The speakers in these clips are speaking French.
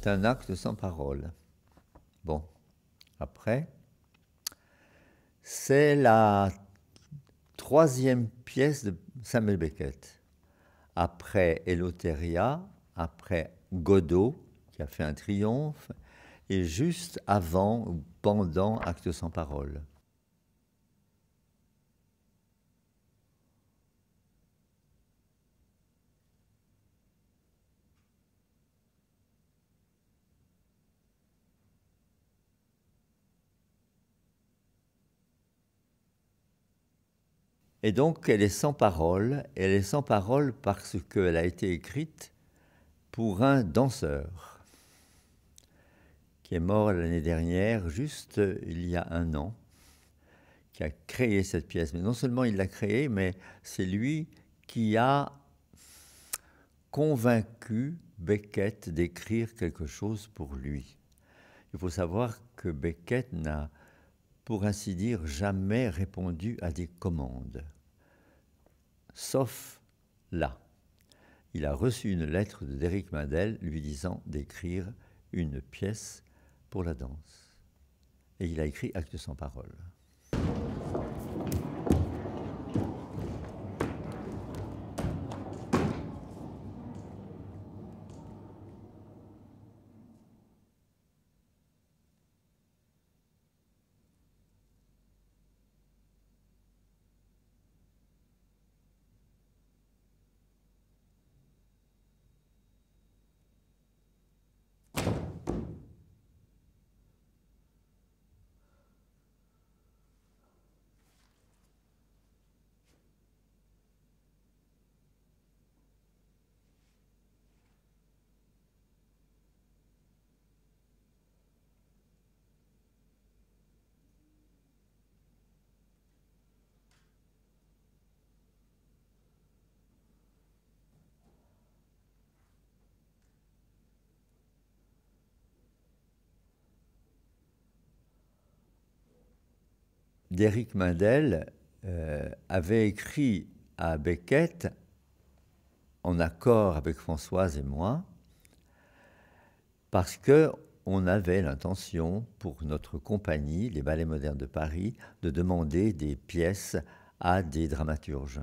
c'est un acte sans parole. Bon, après, c'est la troisième pièce de Samuel Beckett. Après Eleutheria, après Godot, qui a fait un triomphe, et juste avant ou pendant Acte sans parole. Et donc, elle est sans parole. Elle est sans parole parce qu'elle a été écrite pour un danseur qui est mort l'année dernière, juste il y a un an, qui a créé cette pièce. Mais non seulement il l'a créée, mais c'est lui qui a convaincu Beckett d'écrire quelque chose pour lui. Il faut savoir que Beckett n'a, pour ainsi dire, jamais répondu à des commandes. Sauf là. Il a reçu une lettre d'Éric Mandel lui disant d'écrire une pièce pour la danse. Et il a écrit Acte sans parole. D'Éric Mandel avait écrit à Beckett, en accord avec Françoise et moi, parce qu'on avait l'intention, pour notre compagnie, les Ballets modernes de Paris, de demander des pièces à des dramaturges.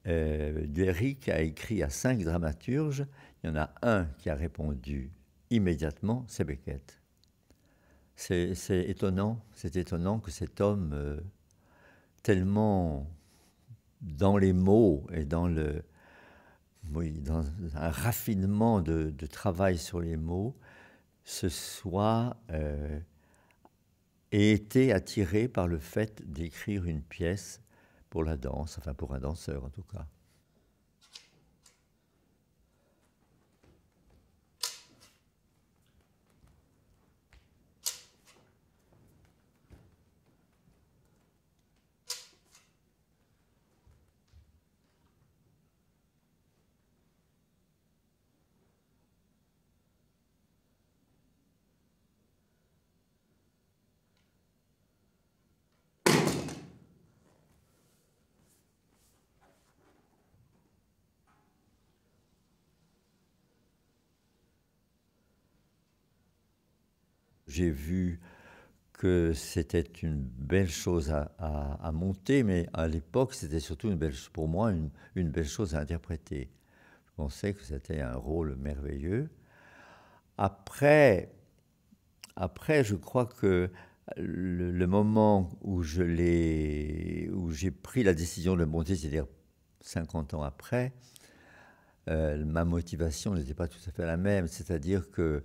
D'Éric a écrit à 5 dramaturges, il y en a un qui a répondu immédiatement, c'est Beckett. C'est étonnant que cet homme, tellement dans les mots et dans un raffinement de travail sur les mots, se soit ait été attiré par le fait d'écrire une pièce pour la danse, enfin pour un danseur en tout cas. J'ai vu que c'était une belle chose à monter, mais à l'époque, c'était surtout pour moi une belle chose à interpréter. Je pensais que c'était un rôle merveilleux. Après, je crois que le moment où j'ai pris la décision de le monter, c'est-à-dire 50 ans après, ma motivation n'était pas tout à fait la même. C'est-à-dire que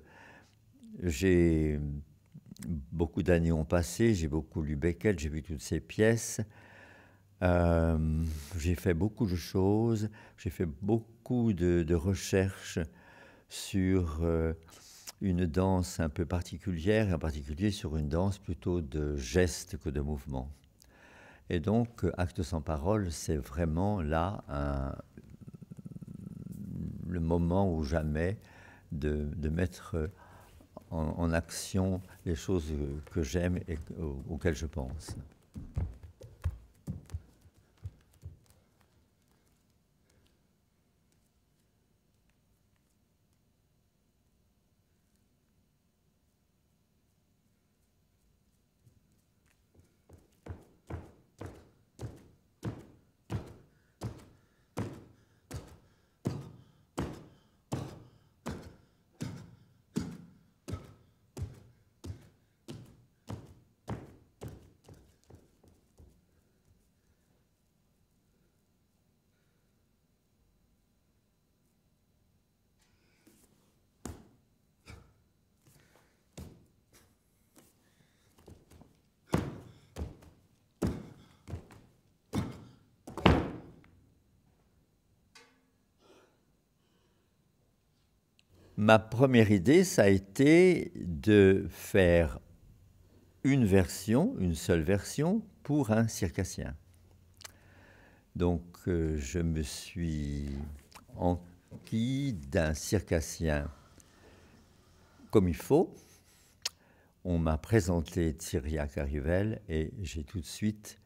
beaucoup d'années ont passé, j'ai beaucoup lu Beckett, j'ai vu toutes ses pièces. J'ai fait beaucoup de choses, j'ai fait beaucoup de recherches sur une danse un peu particulière, et en particulier sur une danse plutôt de gestes que de mouvements. Et donc, Acte sans parole, c'est vraiment là le moment ou jamais de mettre en action les choses que j'aime et auxquelles je pense. Ma première idée, ça a été de faire une version, une seule version, pour un circassien. Donc, je me suis enquis d'un circassien comme il faut. On m'a présenté Cyriaque à Rivel et j'ai tout de suite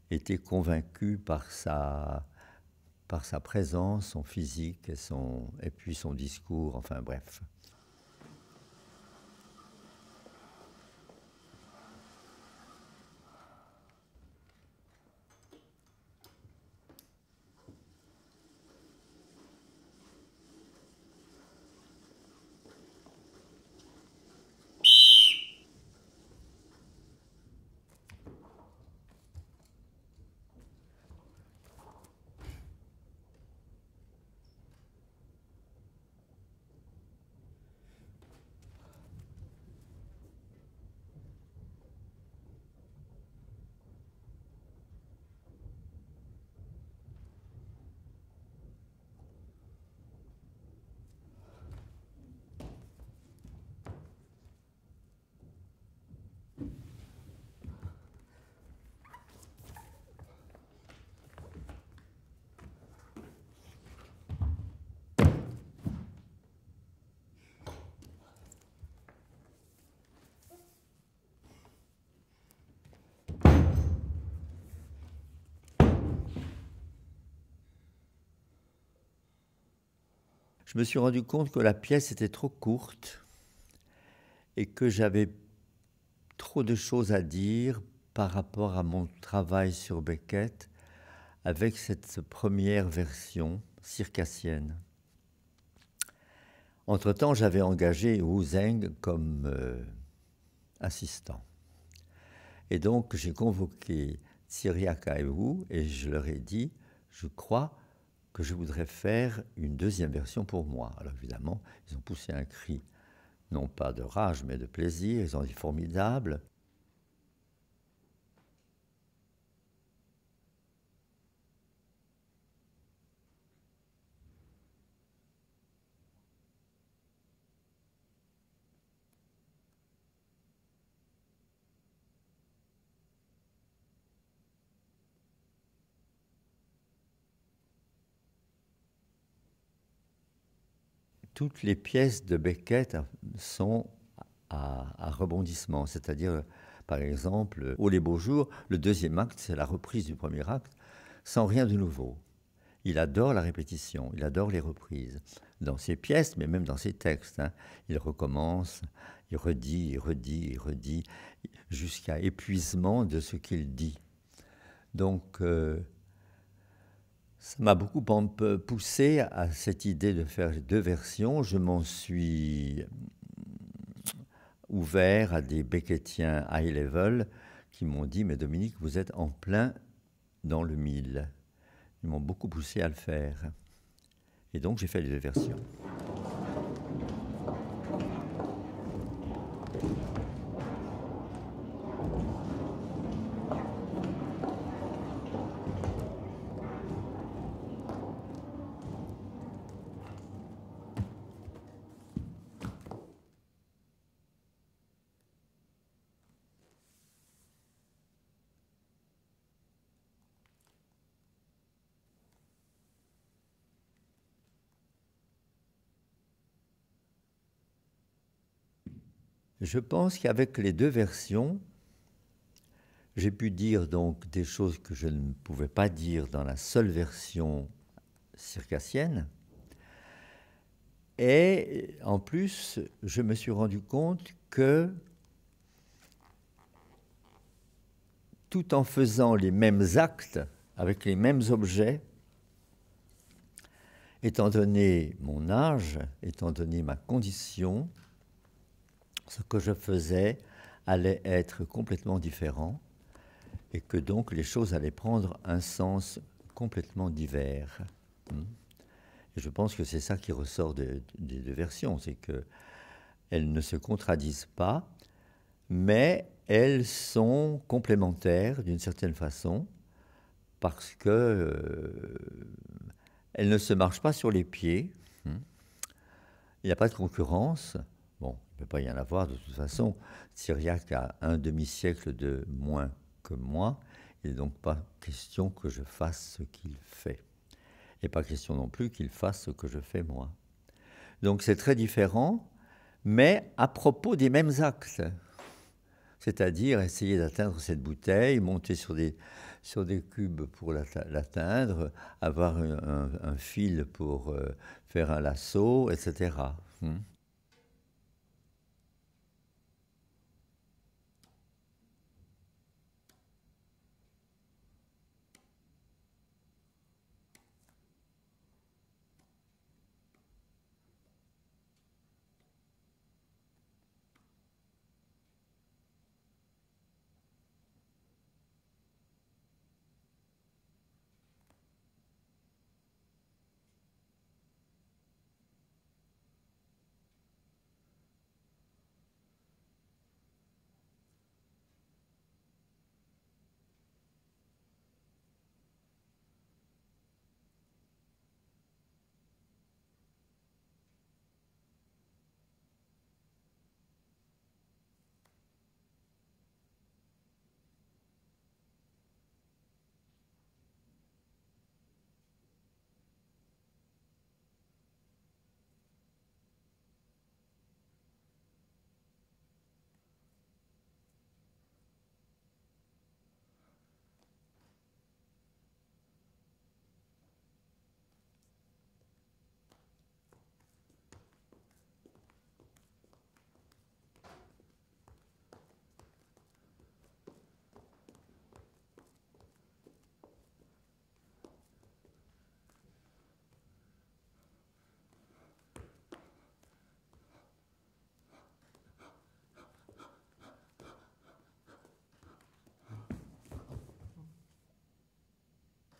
été convaincu par sa présence, son physique et puis son discours, enfin bref. Je me suis rendu compte que la pièce était trop courte et que j'avais trop de choses à dire par rapport à mon travail sur Beckett avec cette première version circassienne. Entre-temps, j'avais engagé Wu Zeng comme assistant. Et donc, j'ai convoqué Cyriaque et Wu et je leur ai dit, je crois que je voudrais faire une deuxième version pour moi. Alors évidemment, ils ont poussé un cri, non pas de rage, mais de plaisir. Ils ont dit formidable. Toutes les pièces de Beckett sont à rebondissement, c'est-à-dire, par exemple, Oh les beaux jours, le deuxième acte, c'est la reprise du premier acte, sans rien de nouveau. Il adore la répétition, il adore les reprises, dans ses pièces, mais même dans ses textes. Hein. Il recommence, il redit, il redit, il redit, jusqu'à épuisement de ce qu'il dit. Donc, ça m'a beaucoup poussé à cette idée de faire deux versions. Je m'en suis ouvert à des Beckettiens high level qui m'ont dit « Mais Dominique, vous êtes en plein dans le mille ». Ils m'ont beaucoup poussé à le faire. Et donc j'ai fait les deux versions. Je pense qu'avec les deux versions, j'ai pu dire donc des choses que je ne pouvais pas dire dans la seule version circassienne. Et en plus, je me suis rendu compte que tout en faisant les mêmes actes, avec les mêmes objets, étant donné mon âge, étant donné ma condition, ce que je faisais allait être complètement différent et que donc les choses allaient prendre un sens complètement divers. Et je pense que c'est ça qui ressort des deux versions, c'est qu'elles ne se contradisent pas, mais elles sont complémentaires d'une certaine façon parce que elles ne se marchent pas sur les pieds. Il n'y a pas de concurrence. Bon, il ne peut pas y en avoir de toute façon. Cyriaque a un demi-siècle de moins que moi. Il n'est donc pas question que je fasse ce qu'il fait. Et pas question non plus qu'il fasse ce que je fais moi. Donc c'est très différent, mais à propos des mêmes actes. C'est-à-dire essayer d'atteindre cette bouteille, monter sur des cubes pour l'atteindre, avoir un fil pour faire un lasso, etc.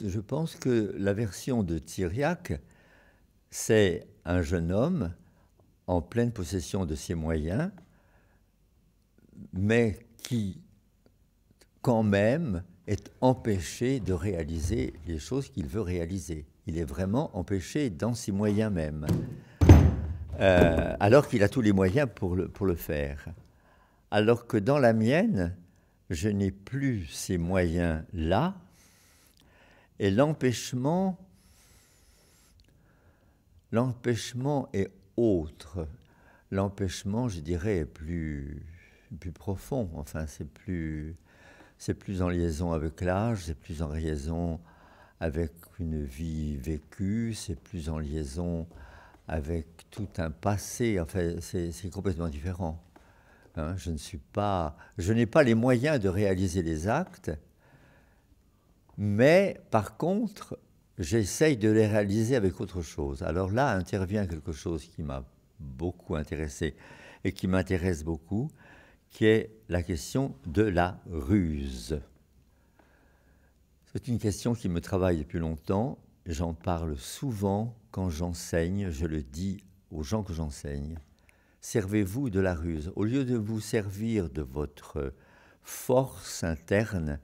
Je pense que la version de Thiriac, c'est un jeune homme en pleine possession de ses moyens, mais qui, quand même, est empêché de réaliser les choses qu'il veut réaliser. Il est vraiment empêché dans ses moyens même, alors qu'il a tous les moyens pour le faire. Alors que dans la mienne, je n'ai plus ces moyens-là, et l'empêchement est autre. L'empêchement, je dirais, est plus profond. Enfin, c'est plus en liaison avec l'âge, c'est plus en liaison avec une vie vécue, c'est plus en liaison avec tout un passé. Enfin, c'est complètement différent. Hein, je n'ai pas les moyens de réaliser les actes, mais par contre, j'essaye de les réaliser avec autre chose. Alors là intervient quelque chose qui m'a beaucoup intéressé et qui m'intéresse beaucoup, qui est la question de la ruse. C'est une question qui me travaille depuis longtemps. J'en parle souvent quand j'enseigne, je le dis aux gens que j'enseigne. Servez-vous de la ruse. Au lieu de vous servir de votre force interne,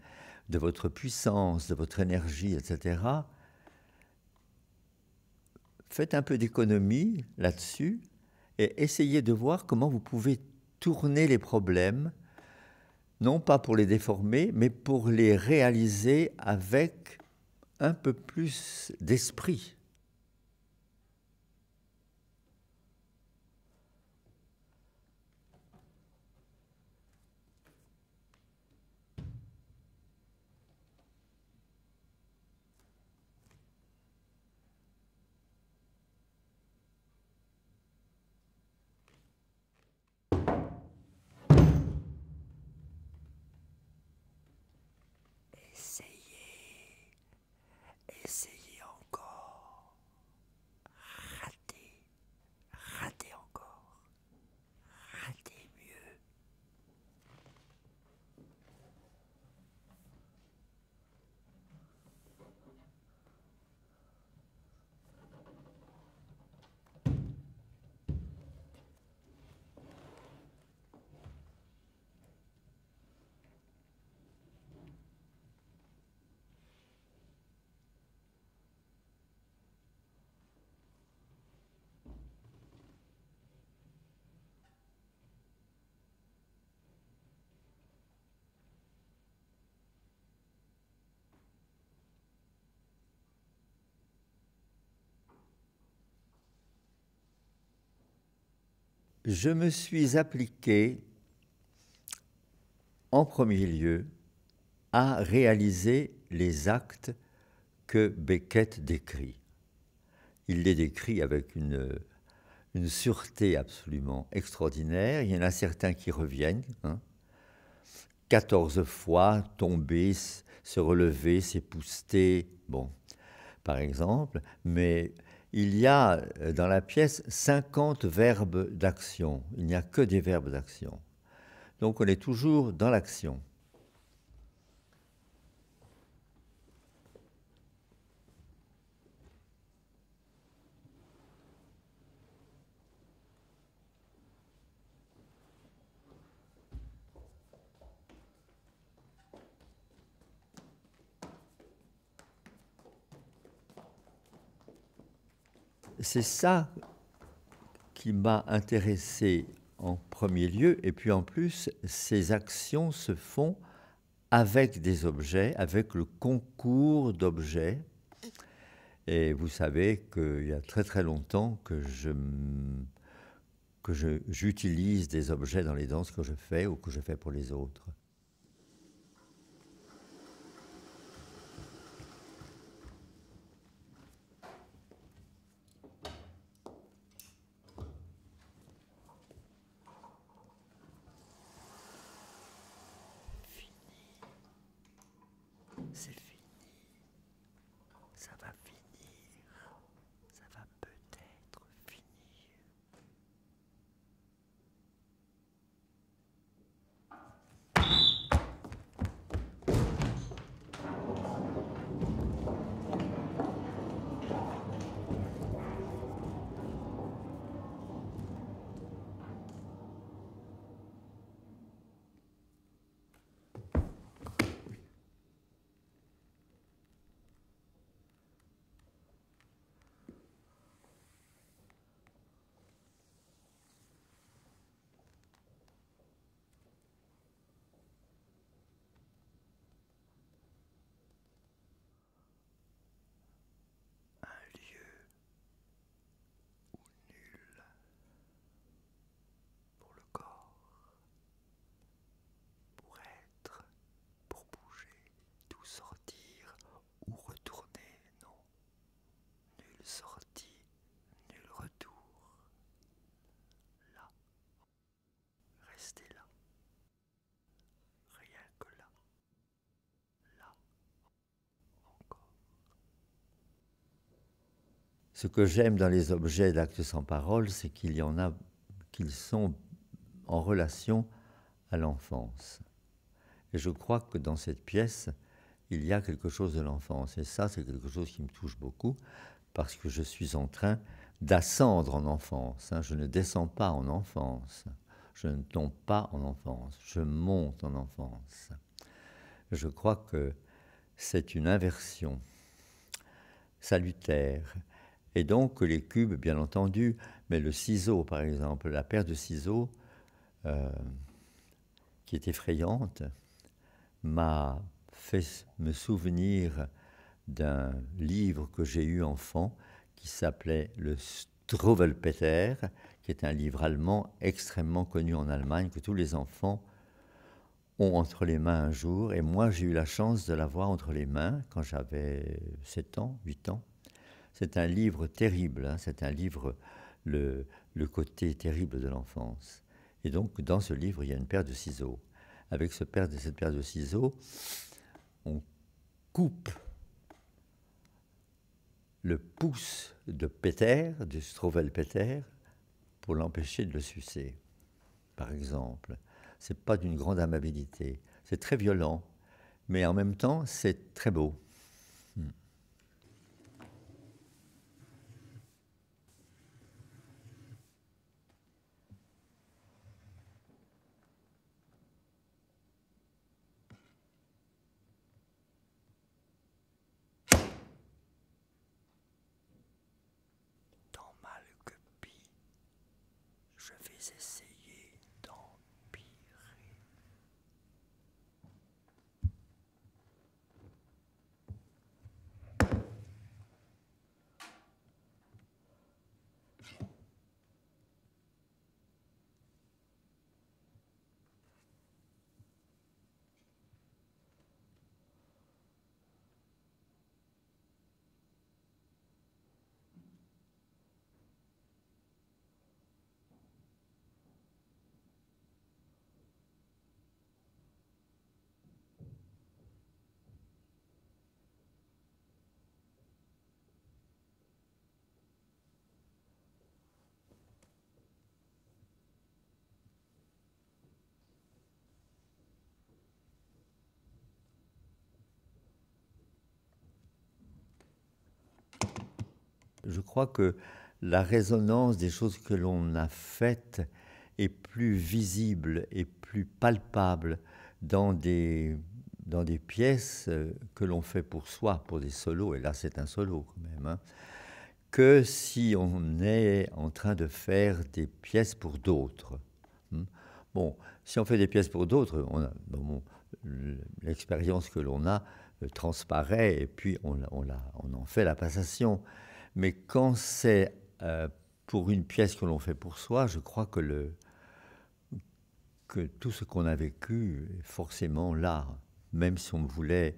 de votre puissance, de votre énergie, etc., faites un peu d'économie là-dessus et essayez de voir comment vous pouvez tourner les problèmes, non pas pour les déformer, mais pour les réaliser avec un peu plus d'esprit. Essayez encore. je me suis appliqué en premier lieu à réaliser les actes que Beckett décrit. Il les décrit avec une sûreté absolument extraordinaire. Il y en a certains qui reviennent, 14 fois, tomber, se relever, s'épousseter, bon, par exemple, mais il y a dans la pièce 50 verbes d'action. Il n'y a que des verbes d'action. Donc on est toujours dans l'action. C'est ça qui m'a intéressé en premier lieu, et puis en plus, ces actions se font avec des objets, avec le concours d'objets. Et vous savez qu'il y a très très longtemps que j'utilise des objets dans les danses que je fais ou que je fais pour les autres. C'est fini. Ça va finir. Ça va peut-être finir. Ce que j'aime dans les objets d'actes sans parole, c'est qu'il y en a qu'ils sont en relation à l'enfance. Et je crois que dans cette pièce, il y a quelque chose de l'enfance. Et ça, c'est quelque chose qui me touche beaucoup, parce que je suis en train d'ascendre en enfance. Je ne descends pas en enfance. Je ne tombe pas en enfance. Je monte en enfance. Je crois que c'est une inversion salutaire. Et donc les cubes, bien entendu, mais le ciseau, par exemple, la paire de ciseaux, qui est effrayante, m'a fait me souvenir d'un livre que j'ai eu enfant, qui s'appelait le Struwwelpeter, qui est un livre allemand extrêmement connu en Allemagne, que tous les enfants ont entre les mains un jour. Et moi, j'ai eu la chance de l'avoir entre les mains quand j'avais 7 ans, 8 ans. C'est un livre terrible, c'est un livre, le côté terrible de l'enfance. Et donc, dans ce livre, il y a une paire de ciseaux. Avec cette paire de ciseaux, on coupe le pouce de Peter, du Struwwelpeter, pour l'empêcher de le sucer, par exemple. Ce n'est pas d'une grande amabilité. C'est très violent, mais en même temps, c'est très beau. Dans Malguepi, je vais essayer d'empirer. je crois que la résonance des choses que l'on a faites est plus visible et plus palpable dans des pièces que l'on fait pour soi, pour des solos, et là c'est un solo quand même, hein, que si on est en train de faire des pièces pour d'autres. Bon, si on fait des pièces pour d'autres, l'expérience que l'on a transparaît et puis on en fait la passation. Mais quand c'est pour une pièce que l'on fait pour soi, je crois que tout ce qu'on a vécu est forcément là. Même si on voulait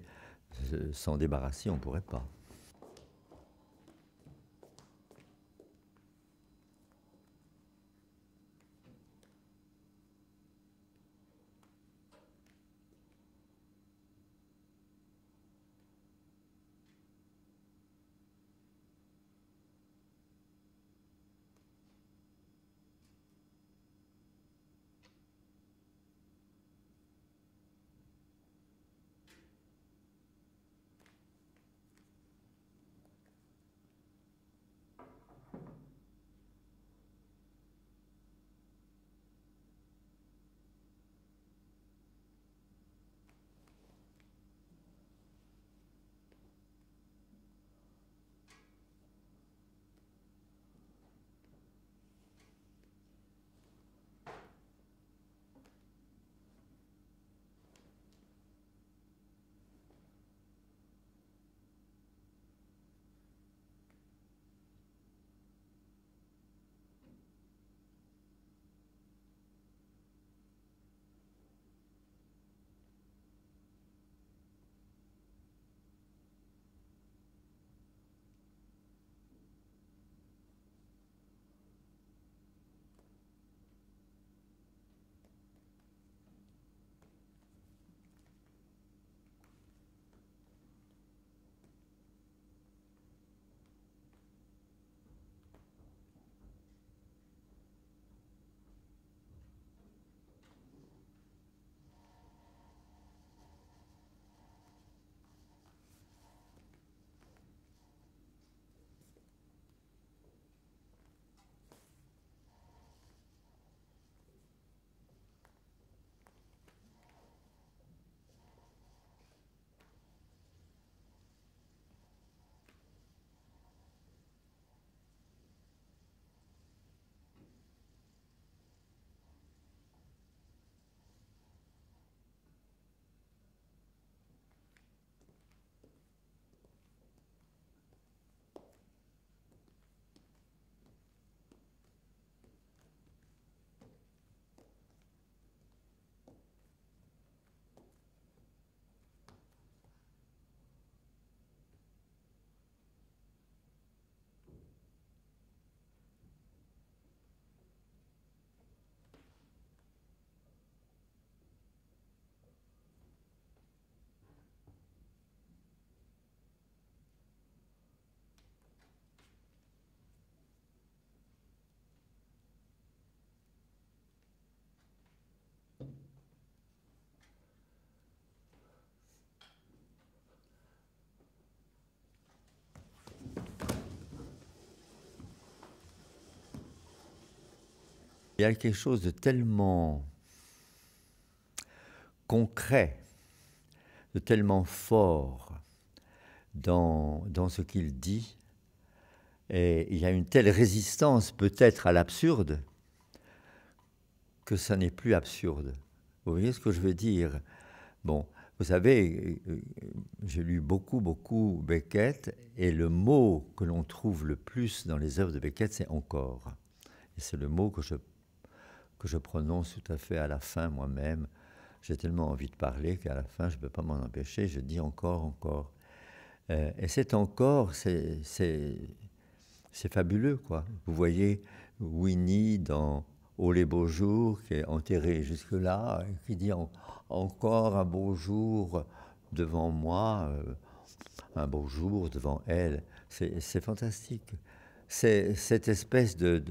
s'en débarrasser, on ne pourrait pas. Il y a quelque chose de tellement concret, de tellement fort dans ce qu'il dit, et il y a une telle résistance peut-être à l'absurde que ça n'est plus absurde. Vous voyez ce que je veux dire? Bon, vous savez, j'ai lu beaucoup Beckett, et le mot que l'on trouve le plus dans les œuvres de Beckett, c'est « encore ». Et c'est le mot que je prononce tout à fait à la fin moi-même. J'ai tellement envie de parler qu'à la fin, je ne peux pas m'en empêcher, je dis « encore ». Et cet « encore », c'est fabuleux, quoi. Vous voyez Winnie dans « Oh les beaux jours », qui est enterré jusque-là, qui dit encore un beau jour devant moi, un beau jour devant elle. C'est fantastique. C'est cette espèce de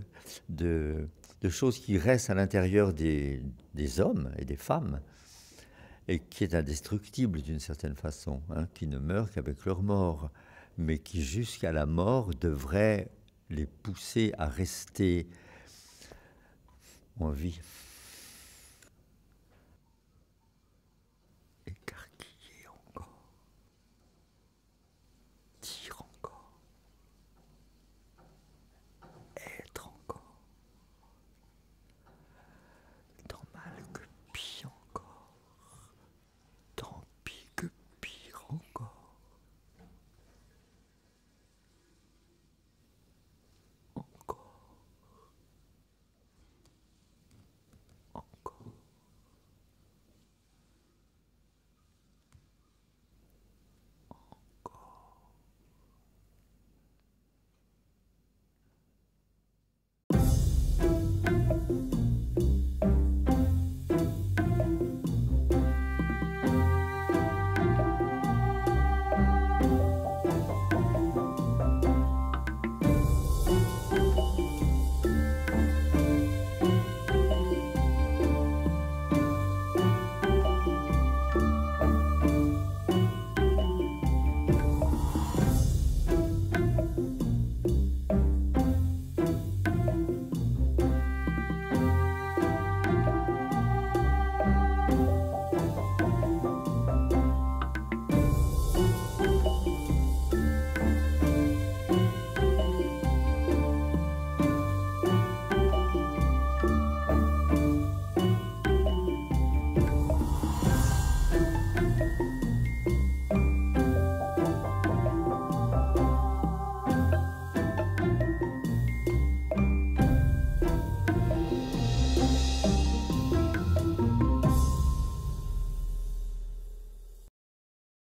chose qui reste à l'intérieur des hommes et des femmes, et qui est indestructible d'une certaine façon, hein, qui ne meurt qu'avec leur mort. mais qui jusqu'à la mort devrait les pousser à rester en vie.